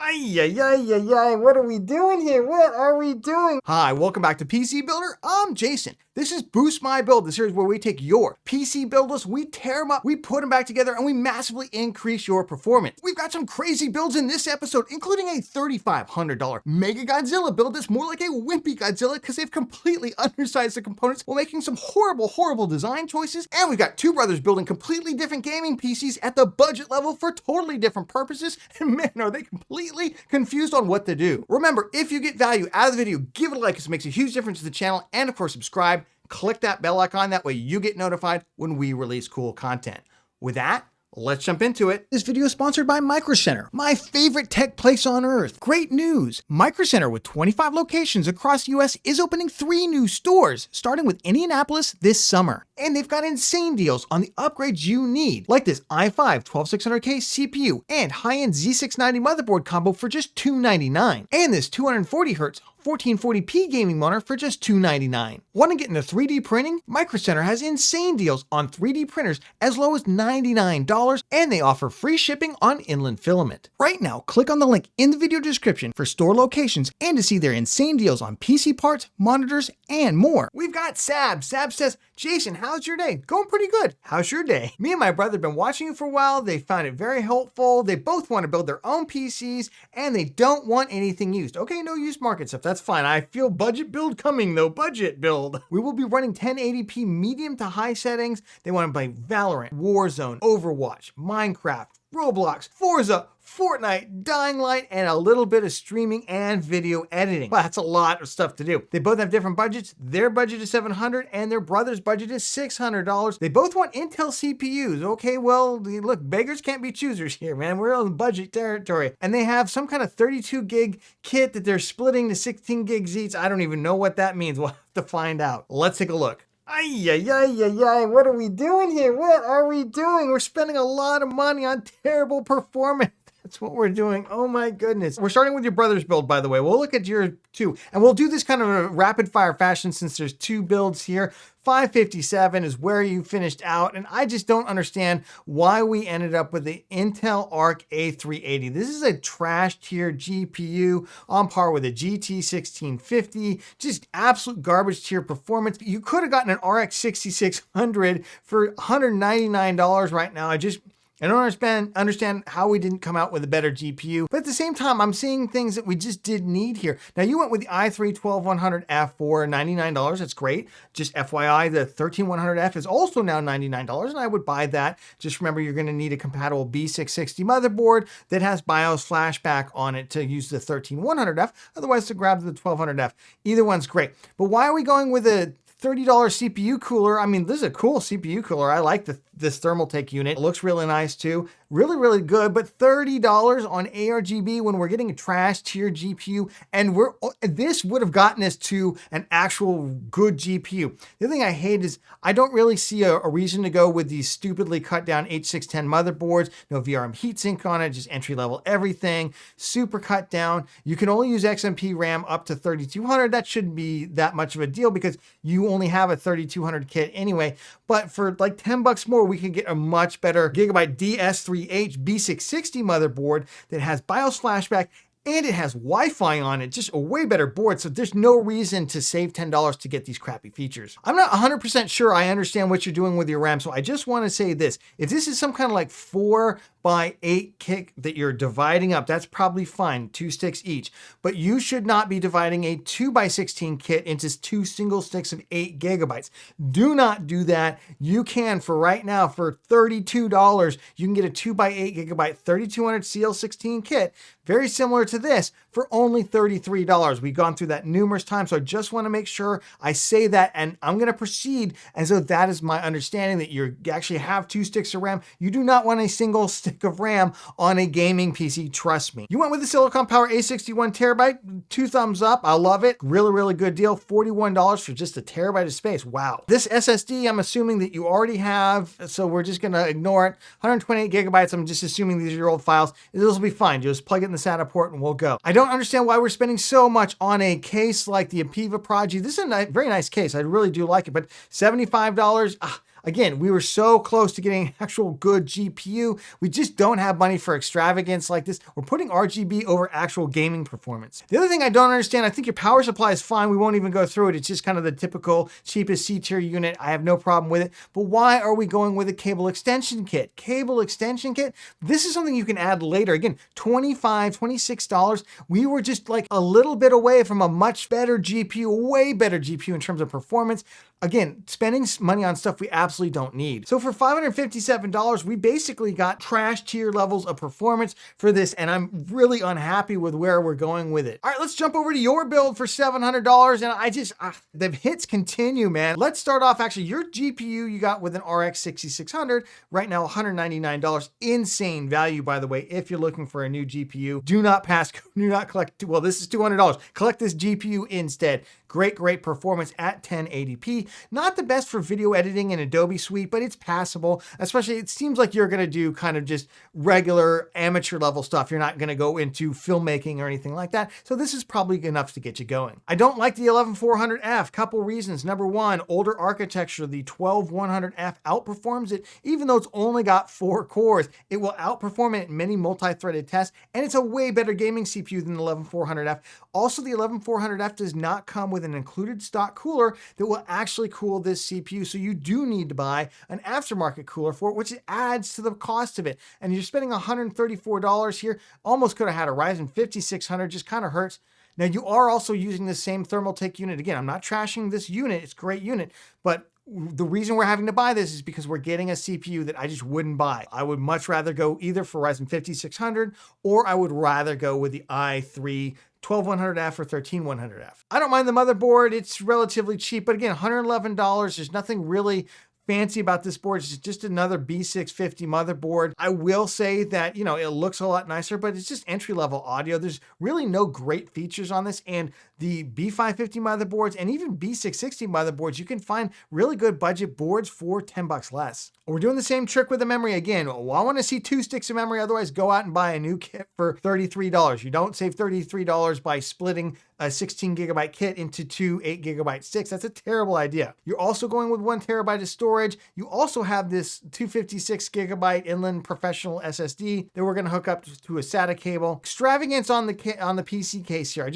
Ay, ay, ay, ay, ay, what are we doing here? What are we doing? Hi, welcome back to PC Builder. I'm Jason. This is Boost My Build, the series where we take your PC build lists, we tear them up, we put them back together, and we massively increase your performance. We've got some crazy builds in this episode, including a $3,500 Mega Godzilla build that's more like a wimpy Godzilla because they've completely undersized the components while making some horrible, horrible design choices. And we've got two brothers building completely different gaming PCs at the budget level for totally different purposes. And man, are they completely confused on what to do. Remember, if you get value out of the video, give it a like because it makes a huge difference to the channel. And of course, subscribe. Click that bell icon. That way you get notified when we release cool content. With that, let's jump into it. This video is sponsored by Micro Center, my favorite tech place on earth. Great news! Micro Center, with 25 locations across the US, is opening 3 new stores, starting with Indianapolis this summer. And they've got insane deals on the upgrades you need, like this i5 12600K CPU and high-end Z690 motherboard combo for just $299, and this 240Hz 1440p gaming monitor for just $299. Want to get into 3D printing? Micro Center has insane deals on 3D printers as low as $99, and they offer free shipping on inland filament. Right now, click on the link in the video description for store locations and to see their insane deals on PC parts, monitors, and more. We've got Sab. Sab says, Jason, how's your day? Going pretty good. How's your day? Me and my brother have been watching you for a while. They found it very helpful. They both want to build their own PCs and they don't want anything used. Okay, no used market stuff. That's fine. I feel budget build coming though. Budget build. We will be running 1080p medium to high settings. They want to play Valorant, Warzone, Overwatch, Minecraft, Roblox, Forza, Fortnite, Dying Light, and a little bit of streaming and video editing. Well, that's a lot of stuff to do. They both have different budgets. Their budget is $700 and their brother's budget is $600. They both want Intel CPUs. Okay, well, look, beggars can't be choosers here, man. We're on budget territory. And they have some kind of 32 gig kit that they're splitting to 16 gigs each. I don't even know what that means. We'll have to find out. Let's take a look. Ay, ay, ay, ay, ay, what are we doing here? What are we doing? We're spending a lot of money on terrible performance. That's what we're doing. Oh my goodness. We're starting with your brother's build, by the way. We'll look at your 2, and we'll do this kind of a rapid fire fashion since there's 2 builds here. 557 is where you finished out, and I just don't understand why we ended up with the Intel Arc A380. This is a trash tier GPU on par with a GT 1650, just absolute garbage tier performance. You could have gotten an RX 6600 for $199 right now. I don't understand how we didn't come out with a better GPU, but at the same time, I'm seeing things that we just didn't need here. Now, you went with the i3 12100F for $99. That's great. Just FYI, the 13100F is also now $99, and I would buy that. Just remember, you're going to need a compatible B660 motherboard that has BIOS flashback on it to use the 13100F. Otherwise, to grab the 1200F. Either one's great. But why are we going with a $30 CPU cooler? I mean, this is a cool CPU cooler. I like this Thermaltake unit. It looks really nice too. Really, really good, but $30 on ARGB when we're getting a trash tier GPU, and this would have gotten us to an actual good GPU. The other thing I hate is I don't really see a reason to go with these stupidly cut down H610 motherboards. No VRM heatsink on it, just entry level everything, super cut down. You can only use XMP RAM up to 3200. That shouldn't be that much of a deal because you only have a 3200 kit anyway. But for like $10 more, we could get a much better Gigabyte DS3H B660 motherboard that has BIOS flashback and it has Wi-Fi on it, just a way better board. So there's no reason to save $10 to get these crappy features. I'm not 100% sure I understand what you're doing with your RAM. So I just want to say this. If this is some kind of like 4x8 kit that you're dividing up, that's probably fine, 2 sticks each. But you should not be dividing a 2x16 kit into 2 single sticks of 8 gigabytes. Do not do that. You can, for right now, for $32, you can get a 2x8 gigabyte 3200 CL16 kit, very similar to this, for only $33. We've gone through that numerous times, so I just want to make sure I say that, and I'm going to proceed as though that is my understanding, that you actually have 2 sticks of RAM. You do not want a single stick of RAM on a gaming PC, trust me. You went with the Silicon Power A61 terabyte, 2 thumbs up, I love it. Really, really good deal, $41 for just a terabyte of space, wow. This SSD, I'm assuming that you already have, so we're just going to ignore it. 128 gigabytes, I'm just assuming these are your old files. This will be fine, just plug it in the SATA port and we'll go. I don't understand why we're spending so much on a case like the Apiva Prodigy. This is a very nice case. I really do like it, but $75, Again, we were so close to getting an actual good GPU. We just don't have money for extravagance like this. We're putting RGB over actual gaming performance. The other thing I don't understand, I think your power supply is fine. We won't even go through it. It's just kind of the typical cheapest C-tier unit. I have no problem with it. But why are we going with a cable extension kit? Cable extension kit? This is something you can add later. Again, $25, $26. We were just like a little bit away from a much better GPU, way better GPU in terms of performance. Again, spending money on stuff we absolutely don't need. So for $557, we basically got trash tier levels of performance for this, and I'm really unhappy with where we're going with it. All right, let's jump over to your build for $700, and the hits continue, man. Let's start off, actually, your GPU you got with an RX 6600, right now $199. Insane value, by the way, if you're looking for a new GPU. Do not collect, well, this is $200. Collect this GPU instead. Great performance at 1080p. Not the best for video editing in Adobe Suite, but it's passable. Especially, it seems like you're gonna do kind of just regular amateur level stuff. You're not gonna go into filmmaking or anything like that. So this is probably enough to get you going. I don't like the 11400F, couple reasons. Number one, older architecture, the 12100F outperforms it, even though it's only got 4 cores. It will outperform it in many multi-threaded tests, and it's a way better gaming CPU than the 11400F. Also, the 11400F does not come with an included stock cooler that will actually cool this CPU. So you do need to buy an aftermarket cooler for it, which adds to the cost of it. And you're spending $134 here. Almost could have had a Ryzen 5600, just kind of hurts. Now you are also using the same Thermaltake unit. Again, I'm not trashing this unit. It's a great unit, but the reason we're having to buy this is because we're getting a CPU that I just wouldn't buy. I would much rather go either for Ryzen 5600, or I would rather go with the i3 12100F or 13100F. I don't mind the motherboard. It's relatively cheap, but again, $111. There's nothing really fancy about this board. It's just another B650 motherboard. I will say that, it looks a lot nicer, but it's just entry-level audio. There's really no great features on this, and the B550 motherboards and even B660 motherboards, you can find really good budget boards for $10 less. We're doing the same trick with the memory again. Well, I want to see 2 sticks of memory, otherwise go out and buy a new kit for $33. You don't save $33 by splitting a 16 gigabyte kit into 2 8 gigabyte sticks. That's a terrible idea. You're also going with 1 terabyte of storage. You also have this 256 gigabyte inland professional SSD that we're going to hook up to a SATA cable. Extravagance on the PC case here.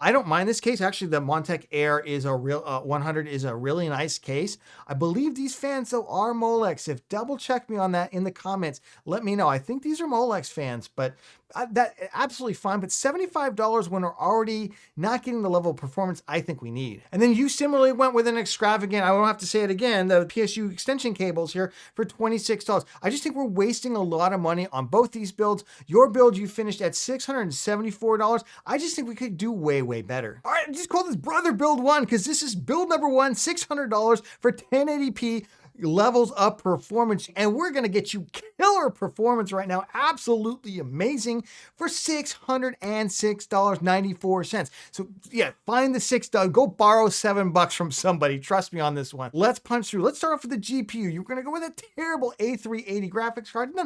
I don't mind this case. Actually, the Montech Air is a real 100 is a really nice case. I believe these fans though are Molex. If double check me on that in the comments, let me know. I think these are Molex fans, but that absolutely fine. But $75 when we're already not getting the level of performance I think we need. And then you similarly went with an extravagant, I won't have to say it again, the PSU extension cables here for $26. I just think we're wasting a lot of money on both these builds. Your build, you finished at $674. I just think we could do way better. All right, just call this Brother Build 1 because this is build number 1, $600 for 1080p. Levels of performance, and we're gonna get you killer performance right now, absolutely amazing, for $606.94. So yeah, find the $6, go borrow $7 from somebody, trust me on this one. Let's punch through. Let's start off with the GPU. You're gonna go with a terrible A380 graphics card. No.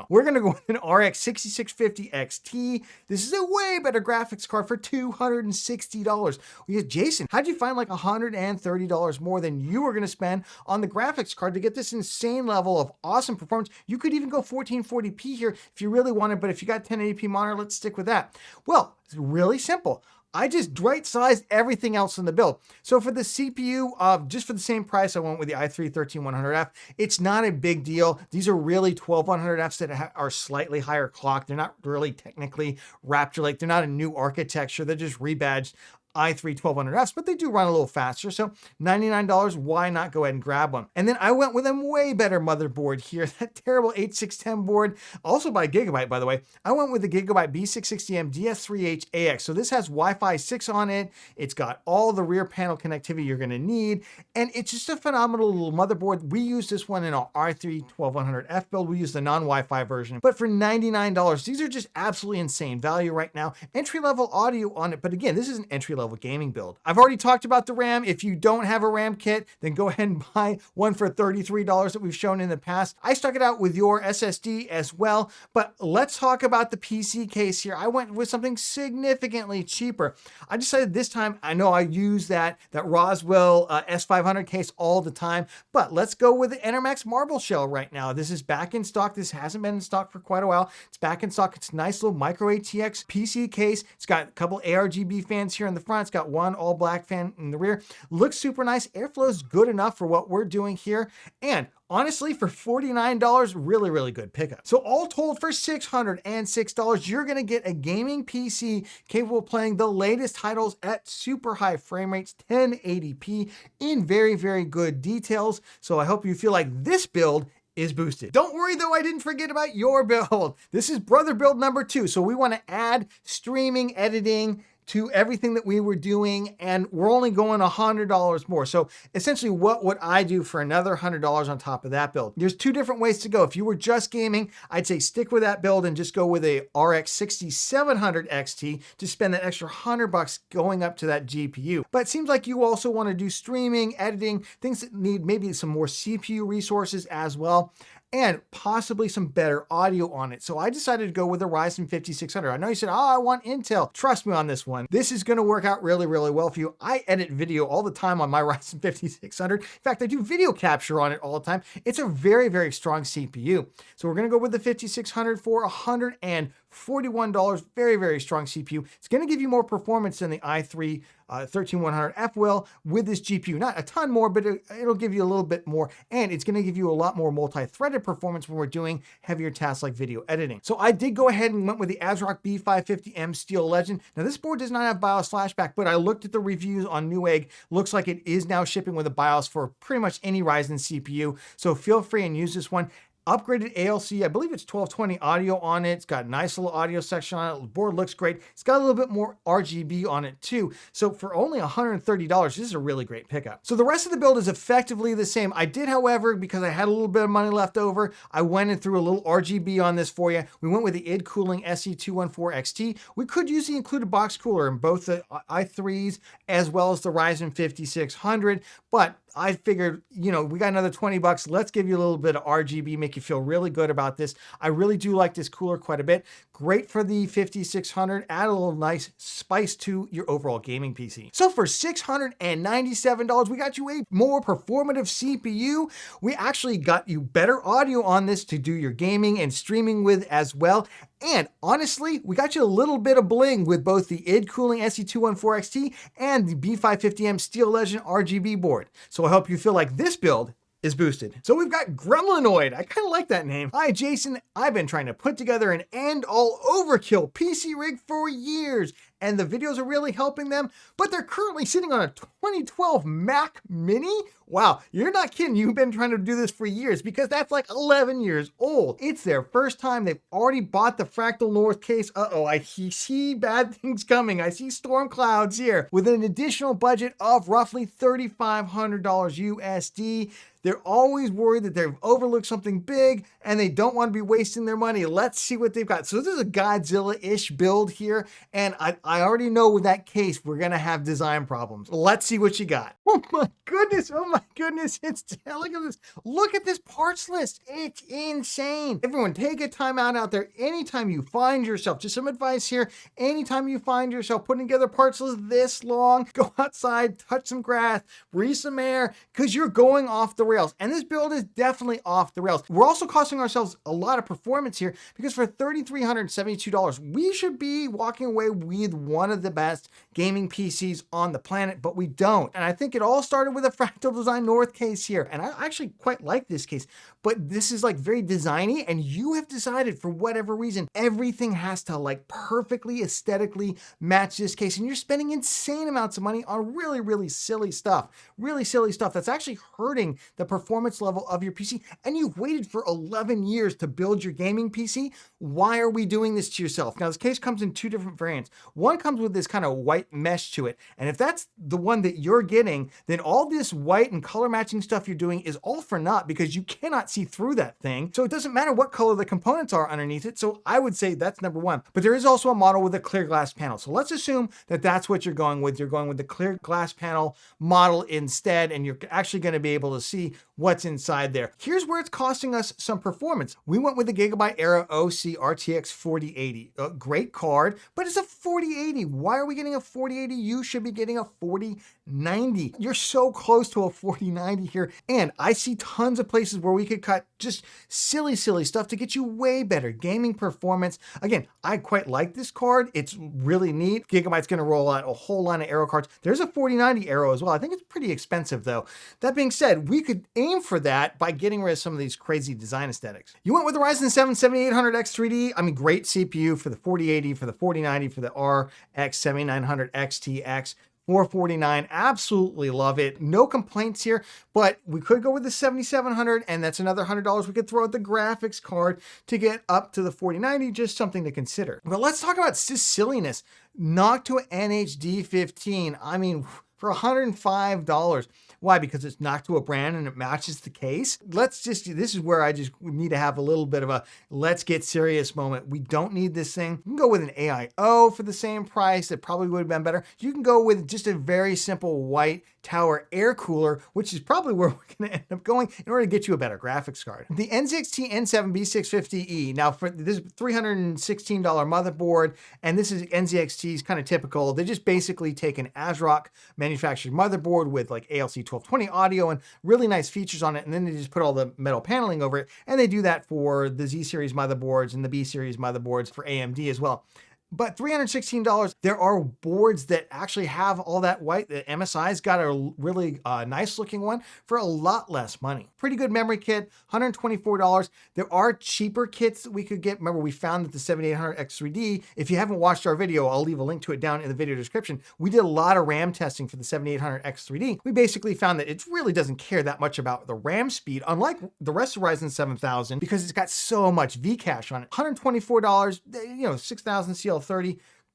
We're gonna go with an RX 6650 XT. This is a way better graphics card for $260. We have Jason, how'd you find like $130 more than you were gonna spend on the graphics card to get this insane level of awesome performance? You could even go 1440p here if you really wanted, but if you got 1080p monitor, let's stick with that. Well, it's really simple. I just right-sized everything else in the build. So for the CPU, just for the same price, I went with the i3 13100F. It's not a big deal. These are really 12100Fs that are slightly higher clock. They're not really technically Raptor, like they're not a new architecture. They're just rebadged i3 1200Fs, but they do run a little faster. So $99, why not go ahead and grab one? And then I went with a way better motherboard here, that terrible 8610 board, also by Gigabyte, by the way. I went with the Gigabyte B660M DS3H AX. So this has Wi-Fi 6 on it. It's got all the rear panel connectivity you're gonna need. And it's just a phenomenal little motherboard. We use this one in our i3 1200F build. We use the non-Wi-Fi version, but for $99, these are just absolutely insane value right now. Entry-level audio on it, but again, this is an entry-level level gaming build. I've already talked about the RAM. If you don't have a RAM kit, then go ahead and buy one for $33 that we've shown in the past. I stuck it out with your SSD as well, but let's talk about the PC case here. I went with something significantly cheaper. I decided this time, I know I use that Roswell S500 case all the time, but let's go with the Enermax Marble Shell right now. This is back in stock. This hasn't been in stock for quite a while. It's back in stock. It's a nice little micro ATX PC case. It's got a couple ARGB fans here in the front. It's got one all black fan in the rear. Looks super nice. Airflow is good enough for what we're doing here. And honestly, for $49, really, really good pickup. So all told, for $606, you're gonna get a gaming PC capable of playing the latest titles at super high frame rates, 1080p, in very, very good details. So I hope you feel like this build is boosted. Don't worry though, I didn't forget about your build. This is brother build number 2. So we wanna add streaming, editing, to everything that we were doing, and we're only going $100 more. So essentially, what would I do for another $100 on top of that build? There's two different ways to go. If you were just gaming, I'd say stick with that build and just go with a RX 6700 XT to spend that extra $100 going up to that GPU. But it seems like you also want to do streaming, editing, things that need maybe some more CPU resources as well, and possibly some better audio on it. So I decided to go with a Ryzen 5600. I know you said, oh, I want Intel. Trust me on this one. This is going to work out really, really well for you. I edit video all the time on my Ryzen 5600. In fact, I do video capture on it all the time. It's a very, very strong CPU. So we're going to go with the 5600 for $141. Very, very strong CPU. It's going to give you more performance than the i3 13100F will with this GPU. Not a ton more, but it'll give you a little bit more, and it's going to give you a lot more multi-threaded performance when we're doing heavier tasks like video editing. So I did go ahead and went with the ASRock B550M Steel Legend. Now this board does not have BIOS flashback, but I looked at the reviews on Newegg. Looks like it is now shipping with a BIOS for pretty much any Ryzen CPU. So feel free and use this one. Upgraded ALC, I believe it's 1220 audio on it. It's got a nice little audio section on it. The board looks great. It's got a little bit more RGB on it too. So for only $130, this is a really great pickup. So the rest of the build is effectively the same. I did, however, because I had a little bit of money left over, I went and threw a little RGB on this for you. We went with the id Cooling SE214XT. We could use the included box cooler in both the i3s as well as the Ryzen 5600, but I figured, you know, we got another $20. Let's give you a little bit of RGB, make you feel really good about this. I really do like this cooler quite a bit. Great for the 5600. Add a little nice spice to your overall gaming PC. So for $697, we got you a more performative CPU. We actually got you better audio on this to do your gaming and streaming with as well. And honestly, we got you a little bit of bling with both the id Cooling SE214XT and the B550M Steel Legend RGB board. So I hope you feel like this build is boosted. So we've got Gremlinoid. I kind of like that name. Hi, Jason. I've been trying to put together an end-all overkill PC rig for years, and the videos are really helping them, but they're currently sitting on a 2012 Mac Mini. Wow, you're not kidding. You've been trying to do this for years, because that's like 11 years old. It's their first time. They've already bought the Fractal North case. Uh-oh, I see bad things coming. I see storm clouds here. With an additional budget of roughly $3,500 USD. They're always worried that they've overlooked something big and they don't want to be wasting their money. Let's see what they've got. So this is a Godzilla-ish build here, and I already know with that case, we're gonna have design problems. Let's see what you got. Oh my goodness, look at this. Look at this parts list. It's insane. Everyone, take a time out there. Anytime you find yourself, just some advice here, anytime you find yourself putting together parts list this long, go outside, touch some grass, breathe some air, because you're going off the rails. And this build is definitely off the rails. We're also costing ourselves a lot of performance here, because for $3,372, we should be walking away with one of the best gaming PCs on the planet, but we don't. And I think it all started with a Fractal Design North case here. And I actually quite like this case, but this is like very designy, and you have decided for whatever reason, everything has to like perfectly aesthetically match this case. And you're spending insane amounts of money on really, really silly stuff that's actually hurting the performance level of your PC. And you've waited for 11 years to build your gaming PC. Why are we doing this to yourself? Now, this case comes in two different variants. one comes with this kind of white mesh to it. And if that's the one that you're getting, then all this white and color matching stuff you're doing is all for naught because you cannot see through that thing. So it doesn't matter what color the components are underneath it. So I would say that's number one. But there is also a model with a clear glass panel. So let's assume that that's what you're going with. You're going with the clear glass panel model instead, and you're actually going to be able to see what's inside there. Here's where it's costing us some performance. We went with the Gigabyte Era OC RTX 4080. A great card, but it's a 4080. Why are we getting a 4080? You should be getting a 4090. You're so close to a 4090 here. And I see tons of places where we could cut just silly stuff to get you way better gaming performance. Again, I quite like this card. It's really neat. Gigabyte's going to roll out a whole line of Aero cards. There's a 4090 Aero as well. I think it's pretty expensive though. That being said, we could aim for that by getting rid of some of these crazy design aesthetics. You went with the Ryzen 7 7800X 3D. I mean, great CPU for the 4080, for the 4090, for the RX 7900 XTX. 449, absolutely love it. No complaints here, but we could go with the 7700 and that's another $100 we could throw at the graphics card to get up to the 4090, just something to consider. But let's talk about just silliness. Noctua NHD 15, I mean, for $105. Why? Because it's Noctua brand and it matches the case. This is where I just need to have a little bit of a let's get serious moment. We don't need this thing. You can go with an AIO for the same price. It probably would have been better. You can go with just a very simple white tower air cooler, which is probably where we're going to end up going in order to get you a better graphics card. The NZXT N7 B650E. Now for this $316 motherboard, and this is NZXT's kind of typical. They just basically take an ASRock manufactured motherboard with like ALC 1220 audio and really nice features on it, and then they just put all the metal paneling over it, and they do that for the Z series motherboards and the B series motherboards for AMD as well. But $316, there are boards that actually have all that white. The MSI's got a really nice looking one for a lot less money. Pretty good memory kit, $124. There are cheaper kits that we could get. Remember, we found that the 7800X3D, if you haven't watched our video, I'll leave a link to it down in the video description. We did a lot of RAM testing for the 7800X3D. We basically found that it really doesn't care that much about the RAM speed, unlike the rest of Ryzen 7000, because it's got so much V-cache on it. $124, 6000 CL30,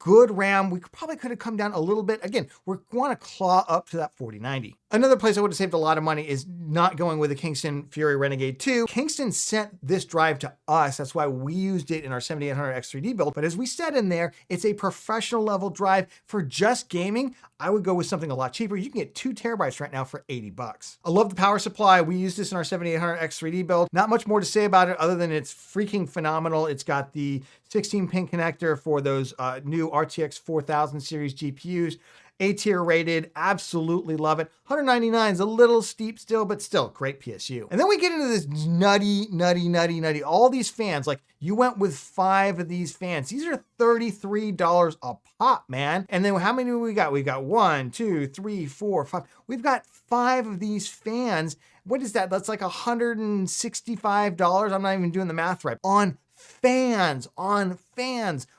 good RAM. We probably could have come down a little bit. Again, we want to claw up to that 4090. Another place I would have saved a lot of money is not going with the Kingston Fury Renegade 2. Kingston sent this drive to us. That's why we used it in our 7800X3D build. But as we said in there, it's a professional level drive for just gaming. I would go with something a lot cheaper. You can get 2 terabytes right now for $80. I love the power supply. We used this in our 7800X3D build. Not much more to say about it other than it's freaking phenomenal. It's got the 16-pin connector for those new RTX 4000 series GPUs. A-tier rated, absolutely love it. $199 is a little steep still, but still great PSU. And then we get into this nutty, all these fans. Like, you went with 5 of these fans. These are $33 a pop, man. And then how many do we got? We got 1, 2, 3, 4, 5. We've got 5 of these fans. What is that? That's like $165. I'm not even doing the math right. On fans.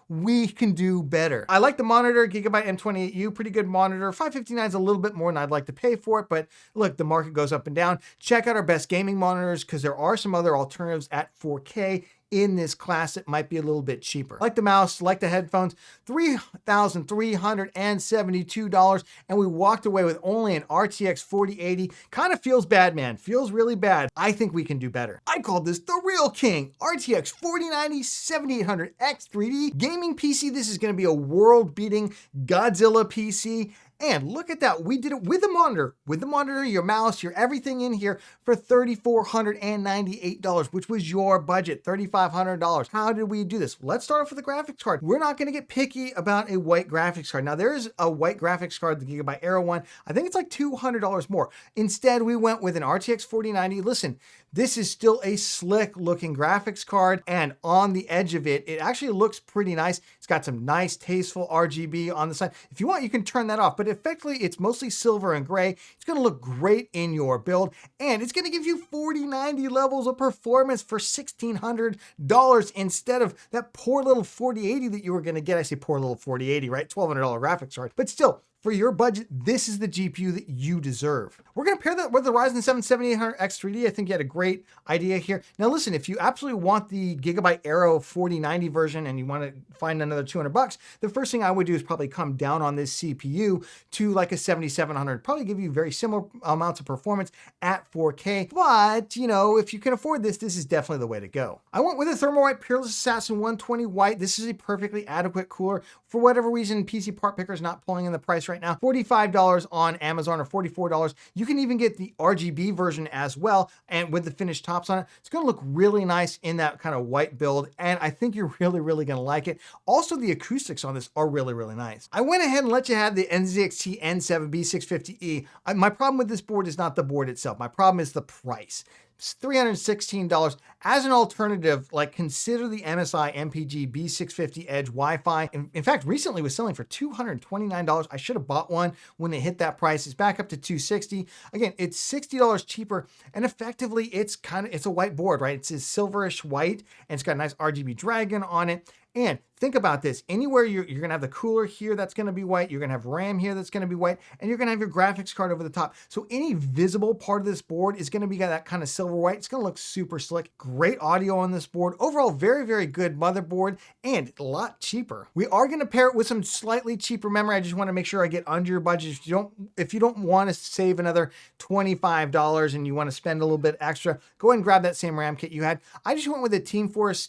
We can do better. I like the monitor, Gigabyte M28U, pretty good monitor. $559 is a little bit more than I'd like to pay for it, but look, the market goes up and down. Check out our best gaming monitors because there are some other alternatives at 4K in this class. It might be a little bit cheaper. Like the mouse, like the headphones, $3,372, and we walked away with only an RTX 4080. Kind of feels bad, man. Feels really bad. I think we can do better. I called this the real king. RTX 4090 7800X 3D gaming PC. This is going to be a world-beating Godzilla PC. And look at that, we did it with the monitor, your mouse, your everything in here for $3,498, which was your budget, $3,500. How did we do this? Let's start off with the graphics card. We're not gonna get picky about a white graphics card. Now there is a white graphics card, the Gigabyte Aero one. I think it's like $200 more. Instead, we went with an RTX 4090. Listen, this is still a slick looking graphics card, and on the edge of it, it actually looks pretty nice. It's got some nice tasteful RGB on the side. If you want, you can turn that off, but effectively it's mostly silver and gray. It's gonna look great in your build, and it's gonna give you 4090 levels of performance for $1,600 instead of that poor little 4080 that you were gonna get. I say poor little 4080, right? $1,200 graphics card, but still, For your budget, this is the GPU that you deserve. We're gonna pair that with the Ryzen 7 7800X3D. I think you had a great idea here. Now listen, if you absolutely want the Gigabyte Aero 4090 version and you wanna find another $200, the first thing I would do is probably come down on this CPU to like a 7700. Probably give you very similar amounts of performance at 4K. But, you know, if you can afford this, this is definitely the way to go. I went with a Thermalright Peerless Assassin 120 White. This is a perfectly adequate cooler. For whatever reason, PC Part Picker is not pulling in the price right now. $45 on Amazon or $44. You can even get the RGB version as well, and with the finished tops on it. It's gonna look really nice in that kind of white build, and I think you're really gonna like it. Also, the acoustics on this are really nice. I went ahead and let you have the NZXT N7B650E. My problem with this board is not the board itself. My problem is the price. It's $316. As an alternative, like consider the MSI MPG B650 Edge Wi-Fi. In fact, recently was selling for $229. I should have bought one when it hit that price. It's back up to $260. Again, it's $60 cheaper, and effectively it's a white board, right? It's a silverish white, and it's got a nice RGB dragon on it. And think about this, anywhere you're gonna have the cooler here that's gonna be white, you're gonna have RAM here that's gonna be white, and you're gonna have your graphics card over the top. So any visible part of this board is gonna be that kind of silver white. It's gonna look super slick. Great audio on this board. Overall, very good motherboard, and a lot cheaper. We are gonna pair it with some slightly cheaper memory. I just wanna make sure I get under your budget. If you don't wanna save another $25 and you wanna spend a little bit extra, go ahead and grab that same RAM kit you had. I just went with the T-Force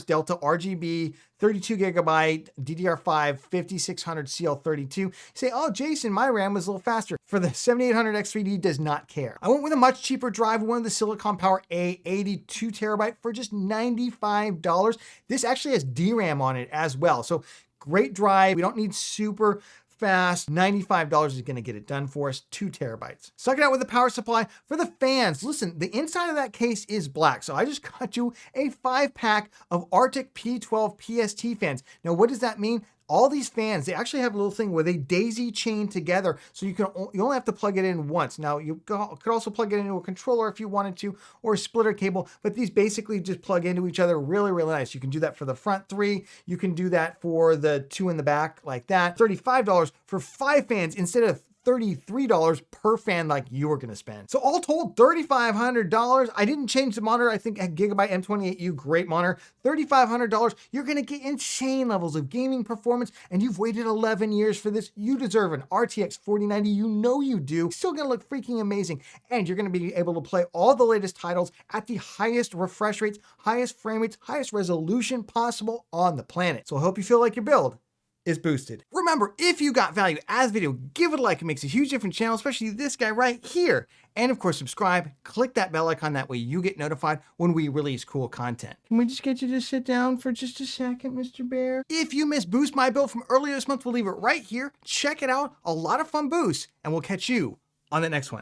Delta RGB 32 gigabyte DDR5 5600 CL32. You say, oh, Jason, my RAM was a little faster. For the 7800X3D, does not care. I went with a much cheaper drive, one of the Silicon Power A82 terabyte for just $95. This actually has DRAM on it as well. So great drive. We don't need super fast. $95 is gonna get it done for us, 2 terabytes. Suck it out with the power supply. For the fans, listen, the inside of that case is black, so I just got you a 5-pack of Arctic P12 PST fans. Now, what does that mean? All these fans, they actually have a little thing where they daisy chain together, so you only have to plug it in once. Now, you could also plug it into a controller if you wanted to, or a splitter cable, but these basically just plug into each other really nice. You can do that for the front 3. You can do that for the 2 in the back like that. $35 for 5 fans instead of $33 per fan like you were gonna spend. So all told, $3,500. I didn't change the monitor. I think a Gigabyte M28U, great monitor. $3,500, you're gonna get insane levels of gaming performance, and you've waited 11 years for this. You deserve an RTX 4090, you know you do. It's still gonna look freaking amazing, and you're gonna be able to play all the latest titles at the highest refresh rates, highest frame rates, highest resolution possible on the planet. So I hope you feel like your build is boosted. Remember, if you got value out of the video, give it a like. It makes a huge difference channel, especially this guy right here. And of course, subscribe, click that bell icon. That way you get notified when we release cool content. Can we just get you to sit down for just a second, Mr. Bear? If you missed Boost My Build from earlier this month, we'll leave it right here. Check it out. A lot of fun boosts, and we'll catch you on the next one.